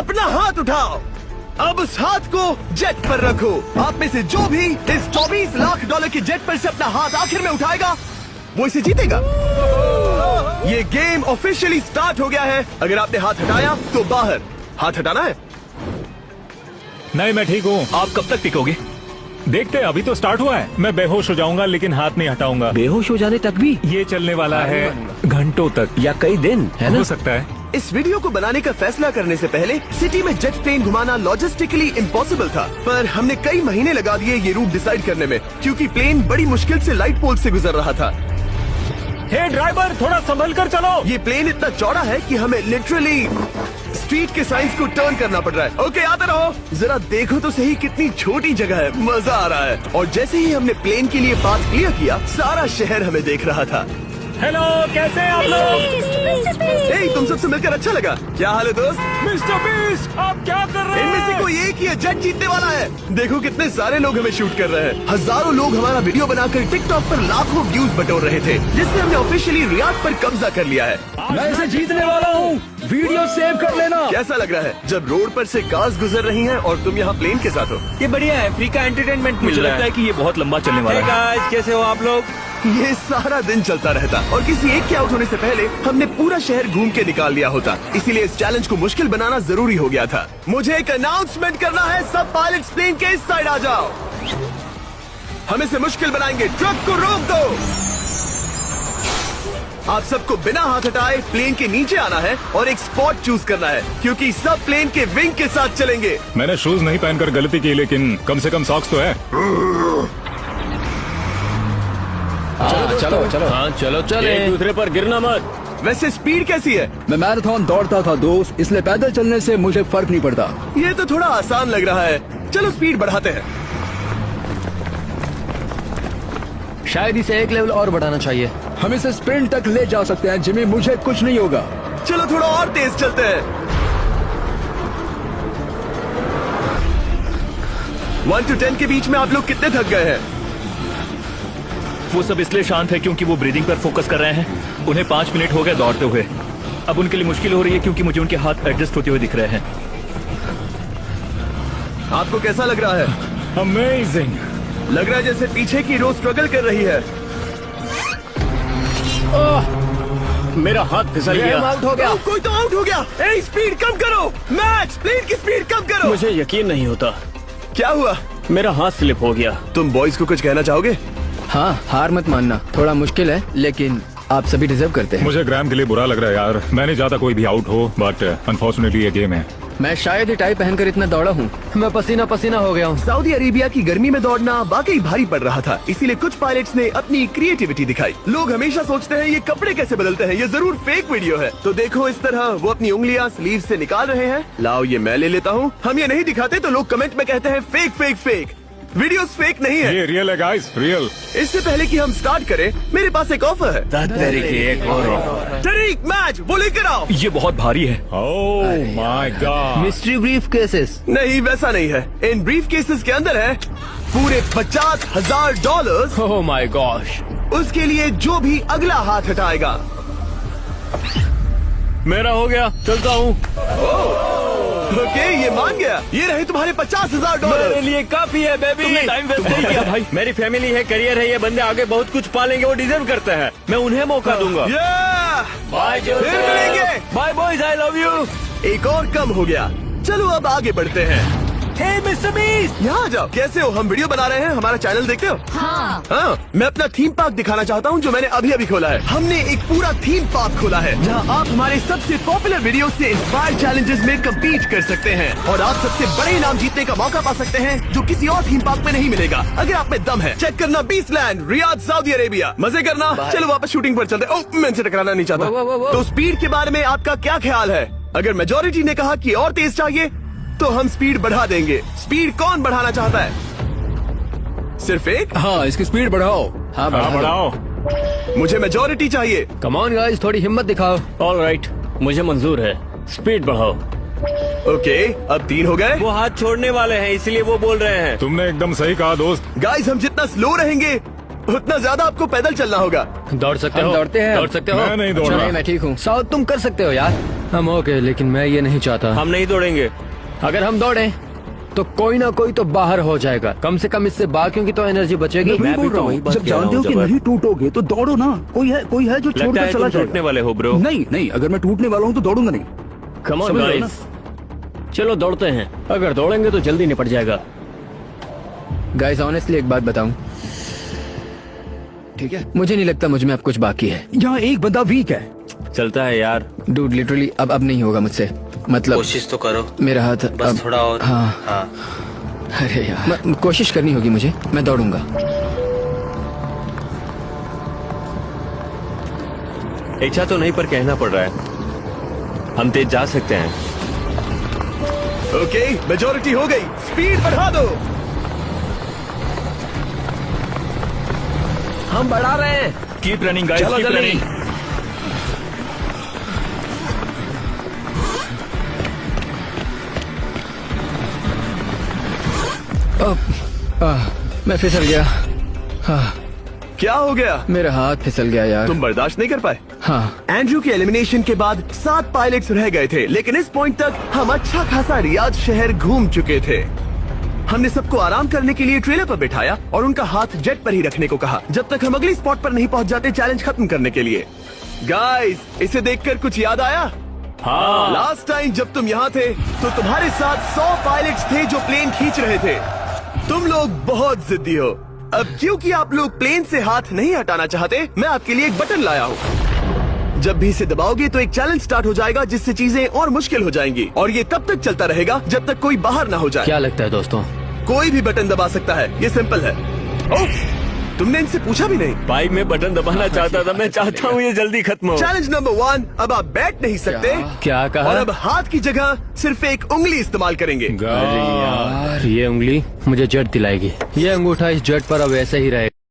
अपना हाथ उठाओ। अब उस हाथ को जेट पर रखो। आप में से जो भी इस 24 लाख डॉलर के जेट पर से अपना हाथ आखिर में उठाएगा वो इसे जीतेगा। ये गेम ऑफिशियली स्टार्ट हो गया है। अगर आपने हाथ हटाया तो बाहर। हाथ हटाना है? नहीं, मैं ठीक हूँ। आप कब तक टिकोगे? देखते हैं, अभी तो स्टार्ट हुआ है। मैं बेहोश हो जाऊंगा लेकिन हाथ नहीं हटाऊंगा। बेहोश हो जाने तक भी? ये चलने वाला है घंटों तक या कई दिन, है ना? हो सकता है। इस वीडियो को बनाने का फैसला करने से पहले सिटी में जेट प्लेन घुमाना लॉजिस्टिकली इम्पॉसिबल था, पर हमने कई महीने लगा दिए ये रूट डिसाइड करने में, क्योंकि प्लेन बड़ी मुश्किल से लाइट पोल से गुजर रहा था। हे ड्राइवर, थोड़ा संभल कर चलो। ये प्लेन इतना चौड़ा है कि हमें लिटरली स्ट्रीट के साइंस को टर्न करना पड़ रहा है। ओके, आते रहो। जरा देखो तो सही कितनी छोटी जगह है, मजा आ रहा है। और जैसे ही हमने प्लेन के लिए पाथ क्लियर किया, सारा शहर हमें देख रहा था। हेलो, कैसे हैं आप लोग? हे, तुम सबसे मिलकर अच्छा लगा। क्या हाल है दोस्त? मिस्टर बीस्ट, आप क्या कर रहे इनमें से हैं? कोई एक ही है जेट जीतने वाला है। देखो कितने सारे लोग हमें शूट कर रहे हैं। हजारों लोग हमारा वीडियो बनाकर टिकटॉक पर लाखों व्यूज बटोर रहे थे, जिससे हमने ऑफिशियली रियाद पर कब्जा कर लिया है। मैं इसे जीतने वाला हूँ। वीडियो सेव कर लेना। कैसा लग रहा है जब रोड पर से कार्स गुजर रही हैं और तुम यहाँ प्लेन के साथ हो? ये बढ़िया है, फ्री का एंटरटेनमेंट मुझे लगता है कि ये बहुत लंबा चलने वाला है। गाइस, कैसे हो आप लोग? ये सारा दिन चलता रहता और किसी एक के आउट होने से पहले हमने पूरा शहर घूम के निकाल लिया होता। इसीलिए इस चैलेंज को मुश्किल बनाना जरूरी हो गया था। मुझे एक अनाउंसमेंट करना है। सब पायलट्स प्लेन के इस साइड आ जाओ। हम इसे मुश्किल बनाएंगे। ट्रक को रोक दो। आप सबको बिना हाथ हटाए प्लेन के नीचे आना है और एक स्पॉट चूज करना है, क्योंकि सब प्लेन के विंग के साथ चलेंगे। मैंने शूज नहीं पहनकर गलती की, लेकिन कम से कम सॉक्स तो है। चलो चलो। हाँ चलो चले। एक दूसरे पर गिरना मत। वैसे स्पीड कैसी है? मैं मैराथन दौड़ता था दोस्त, इसलिए पैदल चलने से मुझे फर्क नहीं पड़ता। ये तो थोड़ा आसान लग रहा है। चलो स्पीड बढ़ाते हैं। शायद इसे एक लेवल और बढ़ाना चाहिए। हम इसे स्प्रिंट तक ले जा सकते हैं जिमी, मुझे कुछ नहीं होगा। चलो थोड़ा और तेज चलते हैं। 1 to 10 के बीच में आप लोग कितने थक गए हैं? वो सब इसलिए शांत है क्योंकि वो ब्रीदिंग पर फोकस कर रहे हैं। उन्हें 5 मिनट हो गए दौड़ते हुए। अब उनके लिए मुश्किल हो रही है क्योंकि मुझे उनके हाथ एडजस्ट होते हुए दिख रहे हैं। आपको कैसा लग रहा है? अमेजिंग। लग रहा है जैसे पीछे की रो स्ट्रगल कर रही है। मेरा हाथ फिसल हम गया। आउट हो गया। कोई तो आउट हो गया। ए, स्पीड कम करो। मैच, प्लेन की स्पीड कम करो। मुझे यकीन नहीं होता। क्या हुआ? मेरा हाथ स्लिप हो गया। तुम बॉयज को कुछ कहना चाहोगे? हाँ, हार मत मानना। थोड़ा मुश्किल है लेकिन आप सभी डिजर्व करते हैं। मुझे ग्राम के लिए बुरा लग रहा है यार। मैं नहीं चाहता कोई भी आउट हो, बट अनफॉर्चुनेटली ये गेम है। मैं शायद ही टाई पहनकर इतना दौड़ा हूँ। मैं पसीना पसीना हो गया हूँ। सऊदी अरेबिया की गर्मी में दौड़ना वाकई भारी पड़ रहा था, इसीलिए कुछ पायलट्स ने अपनी क्रिएटिविटी दिखाई। लोग हमेशा सोचते हैं ये कपड़े कैसे बदलते हैं, ये जरूर फेक वीडियो है। तो देखो इस तरह वो अपनी उंगलियां स्लीव से निकाल रहे हैं। लाओ ये मैं ले लेता हूँ। हम ये नहीं दिखाते तो लोग कमेंट में कहते हैं fake fake fake. Videos fake नहीं है। ये रियल है गाइस, रियल। इससे पहले कि हम स्टार्ट करें, मेरे पास एक ऑफर है। एक और तरीक, मैच वो लेकर आओ। ये बहुत भारी है। Oh my God. Mystery brief cases. नहीं, वैसा नहीं है। इन ब्रीफ केसेस के अंदर है पूरे $50,000। Oh my gosh. उसके लिए जो भी अगला हाथ हटाएगा। मेरा हो गया, चलता हूँ। ओके, ये मान गया। ये रहे तुम्हारे मेरे $50,000। लिए काफी है बेबी। तुमने टाइम वेस्ट नहीं किया भाई। मेरी फैमिली है, करियर है, ये बंदे आगे बहुत कुछ पालेंगे, वो डिजर्व करते हैं। मैं उन्हें मौका दूंगा। बाय फिर मिलेंगे। Bye boys, I love you. एक और कम हो गया। चलो अब आगे बढ़ते हैं। हे मिस्टर बीस्ट, यहाँ आ जाओ। कैसे हो? हम वीडियो बना रहे हैं। हमारा चैनल देखते हो? हाँ, मैं अपना थीम पार्क दिखाना चाहता हूँ जो मैंने अभी अभी खोला है। हमने एक पूरा थीम पार्क खोला है जहाँ आप हमारे सबसे पॉपुलर वीडियो से इंस्पायर चैलेंजेस में कम्पीट कर सकते हैं और आप सबसे बड़े इनाम जीतने का मौका पा सकते हैं जो किसी और थीम पार्क में नहीं मिलेगा। अगर आप में दम है, चेक करना बीस्टलैंड, रियाद, सऊदी अरेबिया। मजे करना। चलो वापस शूटिंग पर चलते। ओह, मैं इनसे टकराना नहीं चाहता। तो स्पीड के बारे में आपका क्या ख्याल है? अगर मेजोरिटी ने कहा कि और तेज चाहिए तो हम स्पीड बढ़ा देंगे। स्पीड कौन बढ़ाना चाहता है? सिर्फ एक? हाँ, इसकी स्पीड बढ़ाओ। हाँ, बढ़ाओ। मुझे मेजोरिटी चाहिए। कम ऑन गाइस, थोड़ी हिम्मत दिखाओ। ऑलराइट, मुझे मंजूर है। स्पीड बढ़ाओ। ओके, अब 3 हो गए। वो हाथ छोड़ने वाले हैं, इसलिए वो बोल रहे हैं। तुमने एकदम सही कहा दोस्त। गाइस, हम जितना स्लो रहेंगे उतना ज्यादा आपको पैदल चलना होगा। दौड़ सकते हम हो? दौड़ते हैं। दौड़ सकते हो? मैं नहीं दौड़ अच्छा, रहा। नहीं, मैं ठीक हूँ। साउथ तुम कर सकते हो यार। हम ओके, लेकिन मैं ये नहीं चाहता। हम नहीं दौड़ेंगे। अगर हम दौड़े तो कोई ना कोई तो बाहर हो जाएगा। कम से कम इससे बाकियों की तो एनर्जी बचेगी। मैं बोल रहा हूँ, जब जानते हो कि नहीं टूटोगे तो दौड़ो ना। कोई है जो लगता छोड़कर है चला तुम टूटने जाएगा। वाले हो ब्रो। नहीं, अगर मैं टूटने वाला हूँ तो दौड़ूंगा नहीं। कम ऑन समझ रहे हो गाइस, चलो दौड़ते हैं। अगर दौड़ेंगे तो जल्दी निपट जाएगा। गाइस ऑनेस्टली एक बात बताऊं, ठीक है, मुझे नहीं लगता मुझ में अब कुछ बाकी है। यहाँ एक बंदा वीक है। चलता है यार। डूड लिटरली अब नहीं होगा मुझसे। मतलब कोशिश तो करो, मेरा हाथ बस अब, थोड़ा और। हाँ। अरे यार कोशिश करनी होगी मुझे। मैं दौड़ूंगा। इच्छा तो नहीं पर कहना पड़ रहा है। हम तेज जा सकते हैं। ओके, मेजोरिटी हो गई। स्पीड बढ़ा दो। हम बढ़ा रहे हैं। कीप रनिंग गाइस, चलो कीप जल्दी। रनिंग। मैं फिसल गया। क्या हो गया? मेरा हाथ फिसल गया यार। तुम बर्दाश्त नहीं कर पाए? हाँ। एंड्रू के एलिमिनेशन के बाद 7 पायलट्स रह गए थे, लेकिन इस पॉइंट तक हम अच्छा खासा रियाद शहर घूम चुके थे। हमने सबको आराम करने के लिए ट्रेलर पर बिठाया और उनका हाथ जेट पर ही रखने को कहा जब तक हम अगली स्पॉट पर नहीं पहुंच जाते चैलेंज खत्म करने के लिए। गाइस, इसे देखकर कुछ याद आया? हाँ। लास्ट टाइम जब तुम यहाँ थे तो तुम्हारे साथ 100 पायलट्स थे जो प्लेन खींच रहे थे। तुम लोग बहुत जिद्दी हो। अब क्योंकि आप लोग प्लेन से हाथ नहीं हटाना चाहते, मैं आपके लिए एक बटन लाया हूँ। जब भी इसे दबाओगे तो एक चैलेंज स्टार्ट हो जाएगा जिससे चीजें और मुश्किल हो जाएंगी और ये तब तक चलता रहेगा जब तक कोई बाहर ना हो जाए। क्या लगता है दोस्तों? कोई भी बटन दबा सकता है, ये सिंपल है। ओह, तुमने इनसे पूछा भी नहीं। भाई मैं बटन दबाना चाहता था। मैं चाहता हूँ ये जल्दी खत्म हो। चैलेंज नंबर 1, अब आप बैठ नहीं सकते। क्या कहा? और अब हाथ की जगह सिर्फ एक उंगली इस्तेमाल करेंगे। यार ये उंगली मुझे जेट दिलाएगी। ये अंगूठा इस जेट पर अब ऐसे ही रहेगा।